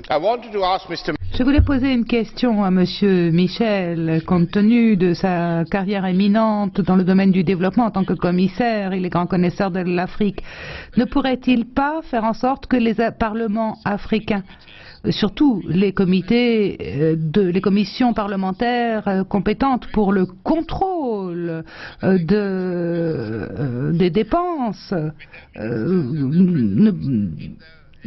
Je voulais poser une question à Monsieur Michel. Compte tenu de sa carrière éminente dans le domaine du développement en tant que commissaire, il est grand connaisseur de l'Afrique. Ne pourrait-il pas faire en sorte que les parlements africains, surtout les les commissions parlementaires compétentes pour le contrôle des dépenses,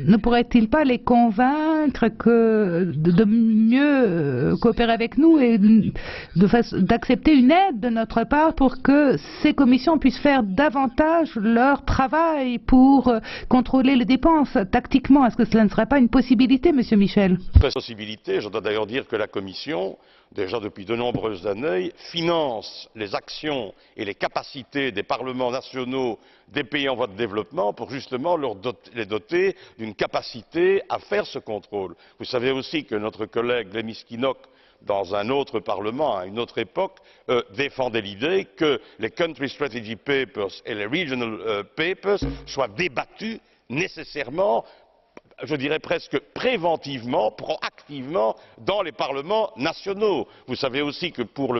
ne pourrait-il pas les convaincre de mieux coopérer avec nous et d'accepter une aide de notre part pour que ces commissions puissent faire davantage leur travail pour contrôler les dépenses tactiquement? Est-ce que cela ne serait pas une possibilité, Monsieur Michel? Possibilité. Je dois d'ailleurs dire que la Commission, déjà depuis de nombreuses années, finance les actions et les capacités des parlements nationaux des pays en voie de développement pour justement les doter d'une capacité à faire ce contrôle. Vous savez aussi que notre collègue Glenis Kinnock, dans un autre parlement, à une autre époque, défendait l'idée que les Country Strategy Papers et les Regional Papers soient débattus nécessairement, je dirais presque préventivement, proactivement dans les parlements nationaux. Vous savez aussi que pour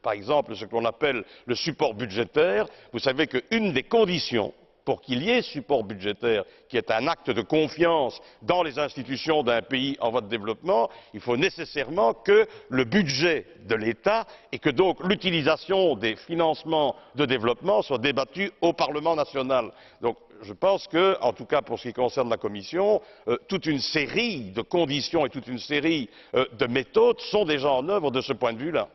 par exemple ce qu'on appelle le support budgétaire, vous savez qu'une des conditions pour qu'il y ait support budgétaire, qui est un acte de confiance dans les institutions d'un pays en voie de développement, il faut nécessairement que le budget de l'État et que donc l'utilisation des financements de développement soit débattue au Parlement national. Donc je pense que, en tout cas pour ce qui concerne la Commission, toute une série de conditions et toute une série de méthodes sont déjà en œuvre de ce point de vue-là.